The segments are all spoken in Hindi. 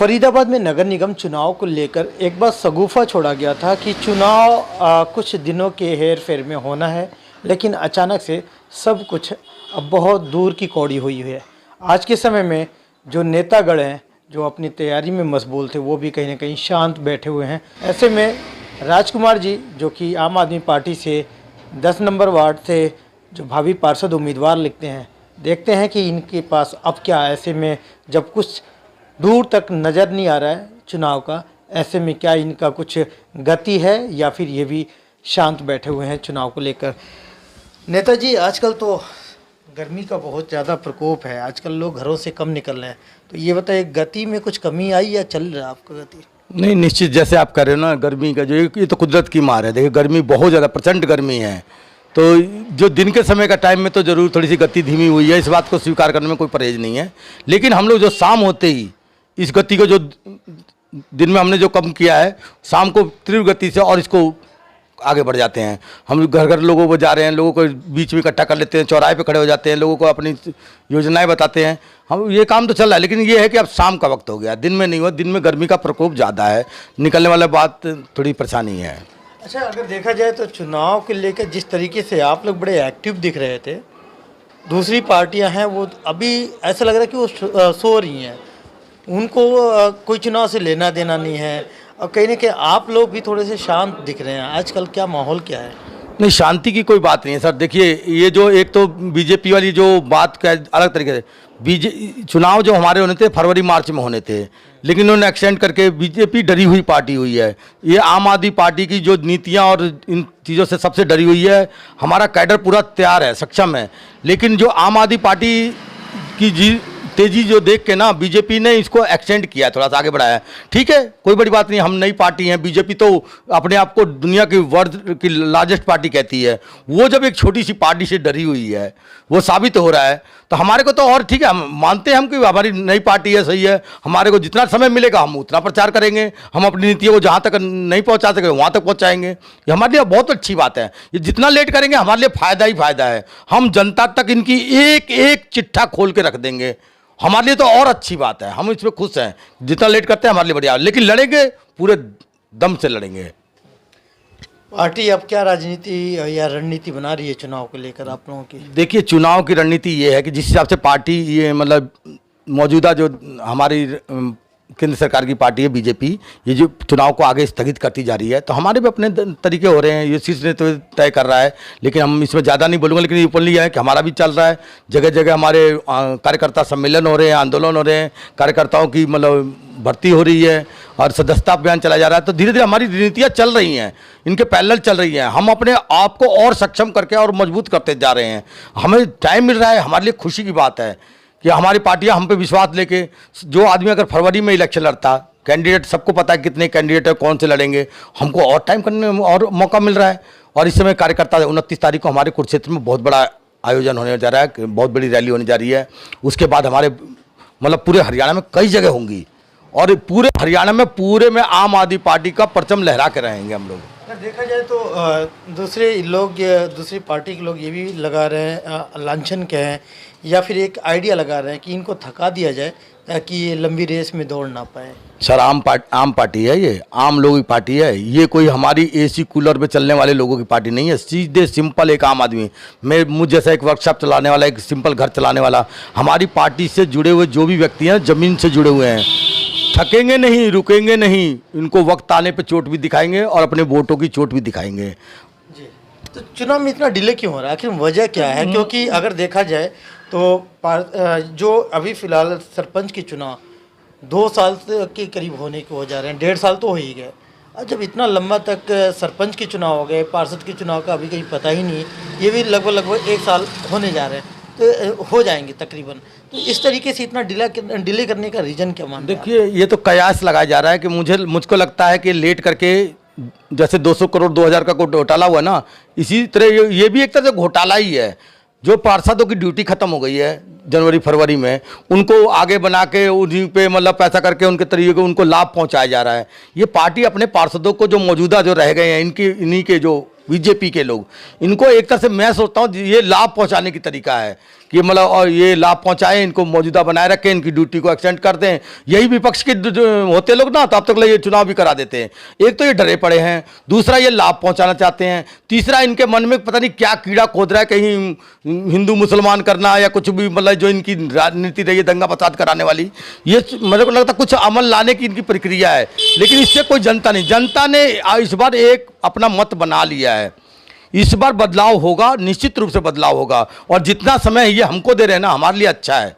फरीदाबाद में नगर निगम चुनाव को लेकर एक बार शगुफा छोड़ा गया था कि चुनाव कुछ दिनों के हेर फेर में होना है, लेकिन अचानक से सब कुछ अब बहुत दूर की कौड़ी हुई है। आज के समय में जो नेतागण हैं, जो अपनी तैयारी में मशगूल थे, वो भी कहीं ना कहीं शांत बैठे हुए हैं। ऐसे में राजकुमार जी, जो कि आम आदमी पार्टी से 10 नंबर वार्ड से जो भावी पार्षद उम्मीदवार लिखते हैं, देखते हैं कि इनके पास अब क्या। ऐसे में जब कुछ दूर तक नज़र नहीं आ रहा है चुनाव का, ऐसे में क्या इनका कुछ गति है या फिर ये भी शांत बैठे हुए हैं चुनाव को लेकर। नेताजी, आजकल तो गर्मी का बहुत ज़्यादा प्रकोप है, आजकल लोग घरों से कम निकल रहे हैं, तो ये बताइए गति में कुछ कमी आई या चल रहा है आपका गति? नहीं, निश्चित जैसे आप कह रहे हो ना, गर्मी का जो ये तो कुदरत की मार है। देखिए गर्मी बहुत ज़्यादा प्रचंड गर्मी है, तो जो दिन के समय का टाइम में तो ज़रूर थोड़ी सी गति धीमी हुई है, इस बात को स्वीकार करने में कोई परहेज नहीं है। लेकिन हम लोग जो शाम होते ही इस गति को जो दिन में हमने जो कम किया है, शाम को तीव्र गति से और इसको आगे बढ़ जाते हैं। हम घर घर लोगों को जा रहे हैं, लोगों को बीच में इकट्ठा कर लेते हैं, चौराहे पे खड़े हो जाते हैं, लोगों को अपनी योजनाएं बताते हैं। हम ये काम तो चल रहा है, लेकिन ये है कि अब शाम का वक्त हो गया, दिन में नहीं हुआ। दिन में गर्मी का प्रकोप ज़्यादा है, निकलने वाला बात थोड़ी परेशानी है। अच्छा, अगर देखा जाए तो चुनाव को लेकर जिस तरीके से आप लोग बड़े एक्टिव दिख रहे थे, दूसरी पार्टियां हैं वो अभी ऐसा लग रहा है कि वो सो रही हैं, उनको कोई चुनाव से लेना देना नहीं है, और कहीं ना कहीं आप लोग भी थोड़े से शांत दिख रहे हैं। आजकल क्या माहौल क्या है? नहीं, शांति की कोई बात नहीं है सर। देखिए ये जो एक तो बीजेपी वाली जो बात का अलग तरीके से, चुनाव जो हमारे होने थे फरवरी मार्च में होने थे, लेकिन उन्होंने एक्सटेंड करके, बीजेपी डरी हुई पार्टी हुई है। ये आम आदमी पार्टी की जो नीतियां और इन चीज़ों से सबसे डरी हुई है। हमारा कैडर पूरा तैयार है, सक्षम है, लेकिन जो आम आदमी पार्टी की तेजी जो देख के ना बीजेपी ने इसको एक्सटेंड किया है, थोड़ा सा आगे बढ़ाया है। ठीक है, कोई बड़ी बात नहीं, हम नई पार्टी हैं। बीजेपी तो अपने आप को दुनिया की वर्ल्ड की लार्जेस्ट पार्टी कहती है, वो जब एक छोटी सी पार्टी से डरी हुई है, वो साबित हो रहा है। तो हमारे को तो और ठीक है, हम मानते हैं हम कि हमारी नई पार्टी है, सही है। हमारे को जितना समय मिलेगा हम उतना प्रचार करेंगे, हम अपनी नीतियों को जहाँ तक नहीं पहुँचा सके वहाँ तक पहुँचाएंगे। ये हमारे लिए बहुत अच्छी बात है। ये जितना लेट करेंगे हमारे लिए फ़ायदा ही फ़ायदा है। हम जनता तक इनकी एक एक चिट्ठा खोल के रख देंगे, हमारे लिए तो और अच्छी बात है। हम इसमें खुश हैं, जितना लेट करते हैं हमारे लिए बढ़िया, लेकिन लड़ेंगे, पूरे दम से लड़ेंगे। पार्टी अब क्या राजनीति या रणनीति बना रही है चुनाव को लेकर आप लोगों की? देखिए चुनाव की रणनीति ये है कि जिस हिसाब से पार्टी ये मतलब मौजूदा जो हमारी केंद्र सरकार की पार्टी है बीजेपी, ये जो चुनाव को आगे स्थगित करती जा रही है, तो हमारे भी अपने तरीके हो रहे हैं। ये शीर्ष नेतृत्व तय कर रहा है, लेकिन हम इसमें ज़्यादा नहीं बोलूँगा। लेकिन ये ओपनली है कि हमारा भी चल रहा है, जगह जगह हमारे कार्यकर्ता सम्मेलन हो रहे हैं, आंदोलन हो रहे हैं, कार्यकर्ताओं की मतलब भर्ती हो रही है और सदस्यता अभियान चला जा रहा है। तो धीरे धीरे हमारी रणनीतियाँ चल रही हैं, इनके पैरेलल चल रही हैं। हम अपने आप को और सक्षम करके और मजबूत करते जा रहे हैं। हमें टाइम मिल रहा है, हमारे लिए खुशी की बात है कि हमारी पार्टियां हम पे विश्वास लेके, जो आदमी अगर फरवरी में इलेक्शन लड़ता, कैंडिडेट सबको पता है कितने कैंडिडेट है, कौन से लड़ेंगे, हमको और टाइम करने में और मौका मिल रहा है। और इस समय कार्यकर्ता 29 तारीख को हमारे कुरुक्षेत्र में बहुत बड़ा आयोजन होने जा रहा है, बहुत बड़ी रैली होने जा रही है। उसके बाद हमारे मतलब पूरे हरियाणा में कई जगह होंगी, और पूरे हरियाणा में पूरे में आम आदमी पार्टी का परचम लहरा के रहेंगे हम लोग। अगर देखा जाए तो दूसरी पार्टी के लोग ये भी लगा रहे हैं, लांछन कहें या फिर एक आइडिया लगा रहे हैं कि इनको थका दिया जाए ताकि ये लंबी रेस में दौड़ ना पाए। सर आम पार्टी है, ये आम लोगों की पार्टी है। ये कोई हमारी एसी कूलर पे चलने वाले लोगों की पार्टी नहीं है। सीधे सिंपल एक आम आदमी, मुझ जैसा एक वर्कशॉप चलाने वाला, एक सिंपल घर चलाने वाला, हमारी पार्टी से जुड़े हुए जो भी व्यक्ति हैं, ज़मीन से जुड़े हुए हैं, थकेंगे नहीं, रुकेंगे नहीं। इनको वक्त आने पे चोट भी दिखाएंगे और अपने वोटों की चोट भी दिखाएंगे। जी, तो चुनाव में इतना डिले क्यों हो रहा है, आखिर वजह क्या है? क्योंकि अगर देखा जाए तो जो अभी फिलहाल सरपंच की चुनाव 2 साल के करीब होने को हो जा रहे हैं, 1.5 साल तो हो ही गए। और जब इतना लंबा तक सरपंच की चुनाव हो गए, पार्षद की चुनाव का अभी कहीं पता ही नहीं, ये भी लगभग 1 साल होने जा रहे हैं, तो हो जाएंगे तकरीबन। तो इस तरीके से इतना डिले करने का रीज़न क्या मानते हैं? देखिए ये तो कयास लगाया जा रहा है कि मुझको लगता है कि लेट करके, जैसे 200 करोड़ 2000 का घोटाला हुआ ना, इसी तरह ये भी एक तरह से घोटाला ही है। जो पार्षदों की ड्यूटी खत्म हो गई है जनवरी फरवरी में, उनको आगे बना के उन्हीं पे मतलब पैसा करके उनके तरीके को उनको लाभ पहुंचाया जा रहा है। ये पार्टी अपने पार्षदों को जो मौजूदा जो रह गए हैं, इन्हीं के जो बीजेपी के लोग, इनको एक तरह से मैं सोचता हूँ ये लाभ पहुंचाने की तरीका है कि मतलब और ये लाभ पहुंचाएं, इनको मौजूदा बनाए रखें, इनकी ड्यूटी को एक्सटेंड कर दें। यही विपक्ष के जो होते लोग ना, तो अब तक ये चुनाव भी करा देते हैं। एक तो ये डरे पड़े हैं, दूसरा ये लाभ पहुंचाना चाहते हैं, तीसरा इनके मन में पता नहीं क्या कीड़ा खोद रहा है, कहीं हिंदू मुसलमान करना या कुछ भी, मतलब जो इनकी राजनीति रही है दंगा फसाद कराने वाली, ये मेरे को लगता है कुछ अमल लाने की इनकी प्रक्रिया है। लेकिन इससे कोई जनता नहीं, जनता ने इस बार एक अपना मत बना लिया है। इस बार बदलाव होगा, निश्चित रूप से बदलाव होगा, और जितना समय ये हमको दे रहे हैं ना, हमारे लिए अच्छा है,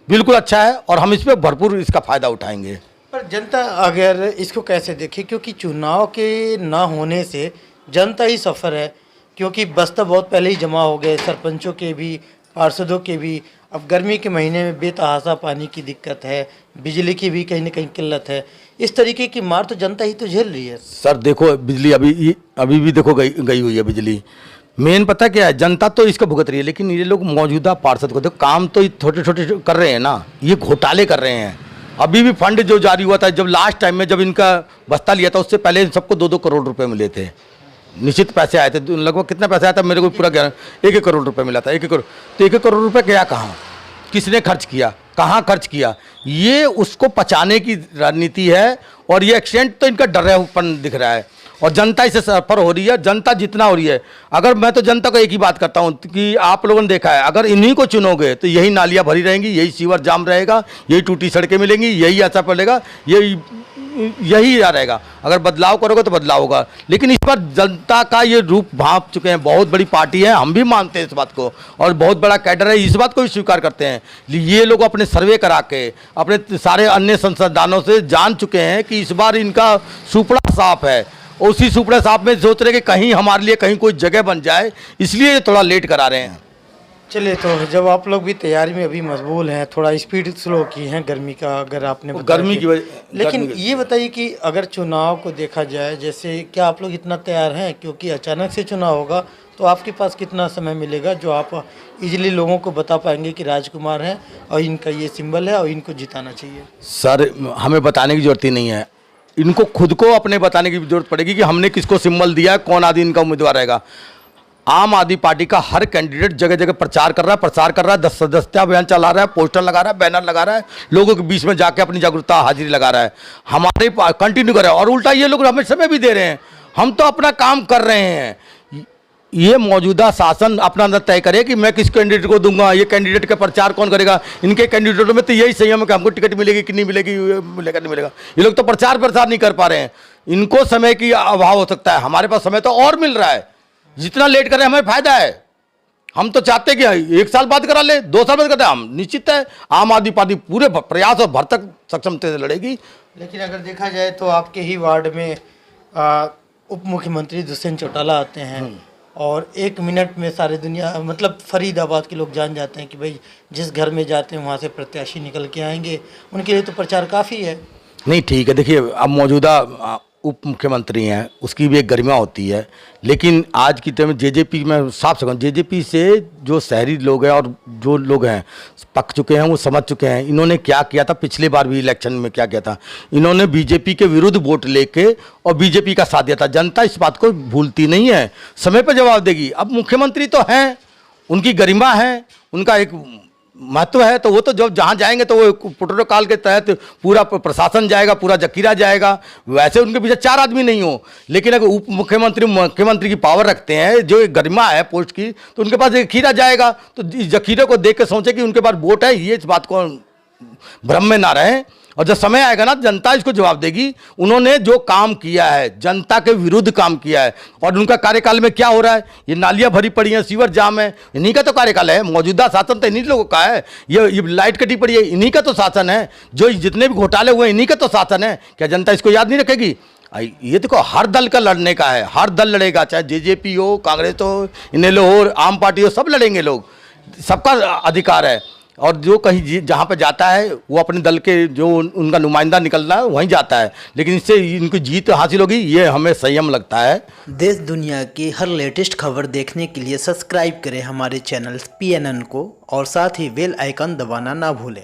बिल्कुल अच्छा है, और हम इस पर भरपूर इसका फायदा उठाएंगे। पर जनता अगर इसको कैसे देखे, क्योंकि चुनाव के ना होने से जनता ही सफ़र है, क्योंकि बस्ता बहुत पहले ही जमा हो गए, सरपंचों के भी, पार्षदों के भी। अब गर्मी के महीने में बेतहासा पानी की दिक्कत है, बिजली की भी कहीं ना कहीं किल्लत है। इस तरीके की मार तो जनता ही तो झेल रही है। सर देखो, बिजली अभी भी देखो गई हुई है बिजली। मेन पता क्या है, जनता तो इसको भुगत रही है, लेकिन ये लोग मौजूदा पार्षद को देखो, काम तो छोटे छोटे कर रहे हैं ना, ये घोटाले कर रहे हैं। अभी भी फंड जो जारी हुआ था, जब लास्ट टाइम में जब इनका बस्ता लिया था, उससे पहले सबको 2-2 करोड़ रुपए मिले थे, निश्चित पैसे आए थे। लगभग कितना पैसा आया था मेरे को पूरा 1-1 करोड़ रुपए मिला था। 1-1 करोड़, तो 1-1 करोड़ रुपए गया कहाँ, किसने खर्च किया, कहाँ खर्च किया? ये उसको पचाने की राजनीति है, और ये एक्सीडेंट तो इनका डरापन दिख रहा है, और जनता इससे सफर हो रही है। जनता जितना हो रही है, अगर मैं तो जनता को एक ही बात करता हूँ कि आप लोगों ने देखा है, अगर इन्हीं को चुनोगे तो यही नालियाँ भरी रहेंगी, यही सीवर जाम रहेगा, यही टूटी सड़कें मिलेंगी, यही ऐसा पड़ेगा, यही रहेगा। अगर बदलाव करोगे तो बदलाव होगा। लेकिन इस पर जनता का ये रूप भांप चुके हैं, बहुत बड़ी पार्टी है, हम भी मानते हैं इस बात को, और बहुत बड़ा कैडर है, इस बात को भी स्वीकार करते हैं। ये लोग अपने सर्वे करा के, अपने सारे अन्य संसाधनों से जान चुके हैं कि इस बार इनका सुपड़ा साफ है। उसी सुपड़ा साफ में सोच रहे कि कहीं हमारे लिए कहीं कोई जगह बन जाए, इसलिए ये थोड़ा लेट करा रहे हैं। चलिए, तो जब आप लोग भी तैयारी में अभी मशगूल हैं, थोड़ा स्पीड स्लो की है गर्मी का, अगर आपने गर्मी की वजह, लेकिन ये बताइए कि अगर चुनाव को देखा जाए, जैसे क्या आप लोग इतना तैयार हैं, क्योंकि अचानक से चुनाव होगा, तो आपके पास कितना समय मिलेगा जो आप इजीली लोगों को बता पाएंगे कि राजकुमार हैं और इनका ये सिंबल है और इनको जिताना चाहिए? सर हमें बताने की जरूरत ही नहीं है, इनको खुद को अपने बताने की जरूरत पड़ेगी कि हमने किसको सिंबल दिया है, कौन आदि इनका उम्मीदवार रहेगा। आम आदमी पार्टी का हर कैंडिडेट जगह जगह प्रचार कर रहा है, सदस्यता अभियान चला रहा है, पोस्टर लगा रहा है, बैनर लगा रहा है, लोगों के बीच में जाके अपनी जागरूकता हाजिरी लगा रहा है। हमारे कंटिन्यू कर रहे हैं, और उल्टा ये लोग हमें समय भी दे रहे हैं। हम तो अपना काम कर रहे हैं। ये मौजूदा शासन अपना अंदर तय करे कि मैं किस कैंडिडेट को दूंगा, ये कैंडिडेट का प्रचार कौन करेगा। इनके कैंडिडेटों में तो यही संयम है कि हमको टिकट मिलेगी कि नहीं मिलेगी, मिलेगा नहीं मिलेगा। ये लोग तो प्रचार नहीं कर पा रहे हैं, इनको समय की अभाव हो सकता है, हमारे पास समय तो और मिल रहा है। जितना लेट करें हमें फायदा है। हम तो चाहते हैं कि 1 साल बाद करा ले, 2 साल बाद करते हैं, हम निश्चित है आम आदमी पार्टी पूरे प्रयास और भरसक सक्षमता से लड़ेगी। लेकिन अगर देखा जाए तो आपके ही वार्ड में उप मुख्यमंत्री दुष्यंत चौटाला आते हैं, और 1 मिनट में सारी दुनिया, मतलब फरीदाबाद के लोग जान जाते हैं कि भाई जिस घर में जाते हैं वहाँ से प्रत्याशी निकल के आएंगे। उनके लिए तो प्रचार काफ़ी है। नहीं ठीक है, देखिए अब मौजूदा उप मुख्यमंत्री हैं, उसकी भी एक गरिमा होती है, लेकिन आज की टाइम में जेजेपी में साफ सकूँ, जेजेपी से जो शहरी लोग हैं और जो लोग हैं पक चुके हैं, वो समझ चुके हैं इन्होंने क्या किया था पिछले बार भी इलेक्शन में, क्या किया था। इन्होंने बीजेपी के विरुद्ध वोट लेके और बीजेपी का साथ दिया था। जनता इस बात को भूलती नहीं है, समय पर जवाब देगी। अब मुख्यमंत्री तो हैं, उनकी गरिमा है, उनका एक महत्व है, तो वो तो जब जहाँ जाएंगे तो वो प्रोटोकॉल के तहत पूरा प्रशासन जाएगा, पूरा जकीरा जाएगा। वैसे उनके पीछे 4 आदमी नहीं हो, लेकिन अगर उप मुख्यमंत्री मुख्यमंत्री की पावर रखते हैं, जो एक गरिमा है पोस्ट की, तो उनके पास एक खीरा जाएगा। तो इस जकीरे को देख के सोचे कि उनके पास वोट है, ये इस बात को भ्रम में ना रहे, और जब समय आएगा ना जनता इसको जवाब देगी। उन्होंने जो काम किया है, जनता के विरुद्ध काम किया है, और उनका कार्यकाल में क्या हो रहा है, ये नालियां भरी पड़ी हैं, सीवर जाम है, इन्हीं का तो कार्यकाल है। मौजूदा शासन तो इन्हीं लोगों का है। ये लाइट कटी पड़ी है, इन्हीं का तो शासन है। जो जितने भी घोटाले हुए इन्हीं का तो शासन है। क्या जनता इसको याद नहीं रखेगी? ये देखो हर दल का लड़ने का है, हर दल लड़ेगा, चाहे जेजेपी हो, कांग्रेस हो, इनेलो हो, आम पार्टी हो, सब लड़ेंगे लोग, सबका अधिकार है। और जो कहीं जहाँ पे जाता है वो अपने दल के जो उनका नुमाइंदा निकलना है वहीं जाता है, लेकिन इससे इनको जीत हासिल होगी, ये हमें संयम लगता है। देश दुनिया की हर लेटेस्ट खबर देखने के लिए सब्सक्राइब करें हमारे चैनल PNN को, और साथ ही बेल आइकन दबाना ना भूलें।